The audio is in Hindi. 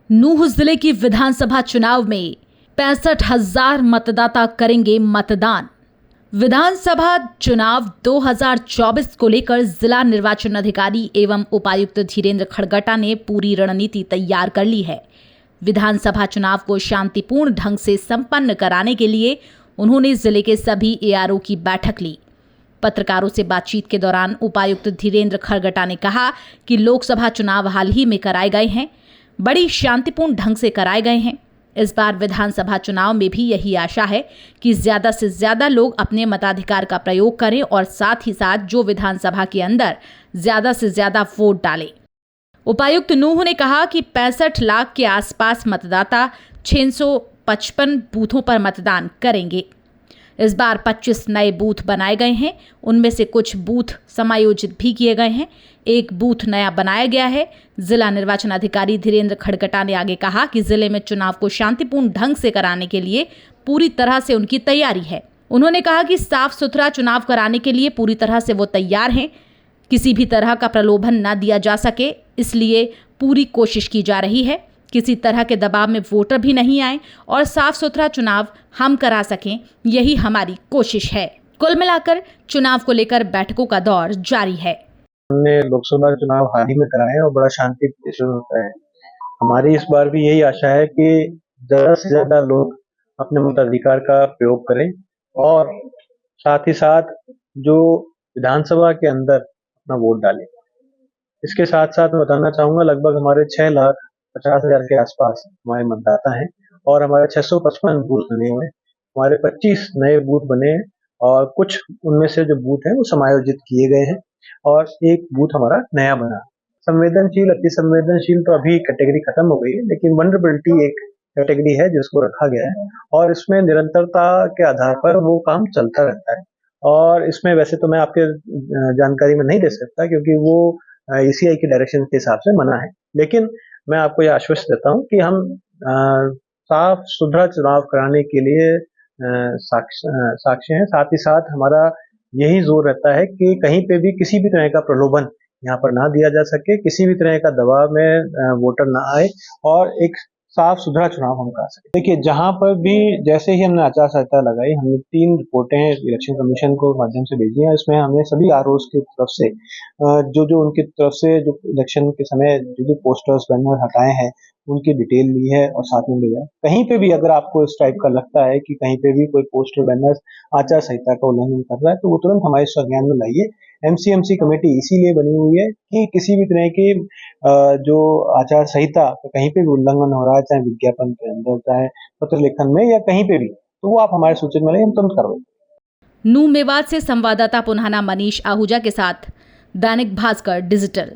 नूंह जिले की विधानसभा चुनाव में 65,000 मतदाता करेंगे मतदान। विधानसभा चुनाव 2024 को लेकर जिला निर्वाचन अधिकारी एवं उपायुक्त धीरेन्द्र खड़गटा ने पूरी रणनीति तैयार कर ली है। विधानसभा चुनाव को शांतिपूर्ण ढंग से संपन्न कराने के लिए उन्होंने जिले के सभी एआरओ की बैठक ली। पत्रकारों से बातचीत के दौरान उपायुक्त धीरेन्द्र खड़गटा ने कहा कि लोकसभा चुनाव हाल ही में कराए गए हैं, बड़ी शांतिपूर्ण ढंग से कराए गए हैं। इस बार विधानसभा चुनाव में भी यही आशा है कि ज्यादा से ज्यादा लोग अपने मताधिकार का प्रयोग करें और साथ ही साथ जो विधानसभा के अंदर ज्यादा से ज्यादा वोट डालें। उपायुक्त नूंह ने कहा कि 65 लाख के आसपास मतदाता 655 बूथों पर मतदान करेंगे। इस बार 25 नए बूथ बनाए गए हैं, उनमें से कुछ बूथ समायोजित भी किए गए हैं, एक बूथ नया बनाया गया है। जिला निर्वाचन अधिकारी धीरेन्द्र खड़गटा ने आगे कहा कि जिले में चुनाव को शांतिपूर्ण ढंग से कराने के लिए पूरी तरह से उनकी तैयारी है। उन्होंने कहा कि साफ सुथरा चुनाव कराने के लिए पूरी तरह से वो तैयार हैं, किसी भी तरह का प्रलोभन न दिया जा सके, इसलिए पूरी कोशिश की जा रही है। किसी तरह के दबाव में वोटर भी नहीं आए और साफ सुथरा चुनाव हम करा सकें, यही हमारी कोशिश है। कुल मिलाकर चुनाव को लेकर बैठकों का दौर जारी है। हमने लोकसभा चुनाव हाल ही में कराए हैं और बड़ा शांति से होता है। हमारी इस बार भी यही आशा है कि ज्यादा से ज्यादा लोग अपने मताधिकार का प्रयोग करें और साथ ही साथ जो विधानसभा के अंदर अपना वोट डालें। इसके साथ साथ मैं बताना चाहूंगा लगभग हमारे 6,50,000 के आसपास हमारे मतदाता हैं और हमारे 655 बूथ बने हुए हैं। हमारे 25 नए बूथ बने हैं और कुछ उनमें से जो बूथ हैं वो समायोजित किए गए हैं और एक बूथ हमारा नया बना। संवेदनशील, अति संवेदनशील तो अभी कैटेगरी खत्म हो गई है, लेकिन वनरेबिलिटी एक कैटेगरी है जिसको रखा गया है और इसमें निरंतरता के आधार पर वो काम चलता रहता है। और इसमें वैसे तो मैं आपके जानकारी में नहीं दे सकता क्योंकि वो ईसीआई के डायरेक्शन के हिसाब से मना है, लेकिन मैं आपको यह आश्वस्त देता हूं कि हम साफ सुथरा चुनाव कराने के लिए साक्ष्य हैं। साथ ही साथ हमारा यही जोर रहता है कि कहीं पे भी किसी भी तरह का प्रलोभन यहाँ पर ना दिया जा सके, किसी भी तरह का दबाव में वोटर ना आए और एक साफ सुथरा चुनाव हम करा सके। देखिए, जहां पर भी जैसे ही हमने आचार संहिता लगाई, हमने 3 रिपोर्टें इलेक्शन कमीशन को माध्यम से भेजी हैं। इसमें हमने सभी आरओज की तरफ से जो उनकी तरफ से जो इलेक्शन के समय जो पोस्टर्स बैनर हटाए हैं उनकी डिटेल ली है और साथ में लिया है। कहीं पे भी अगर आपको इस टाइप का लगता है कि कहीं पे भी कोई पोस्टर बैनर आचार संहिता का उल्लंघन कर रहा है तो वो तुरंत हमारे संज्ञान में लाइए। एमसीएमसी कमेटी इसीलिए बनी हुई है कि किसी भी तरह की जो आचार संहिता का कहीं पे भी उल्लंघन हो रहा है, चाहे विज्ञापन के अंदर, चाहे पत्र लेखन में या कहीं पे भी, तो वो आप हमारे सूचना में लाइए, हम तुरंत कार्रवाई। नूंह मेवात से संवाददाता पुनहाना मनीष आहूजा के साथ दैनिक भास्कर डिजिटल।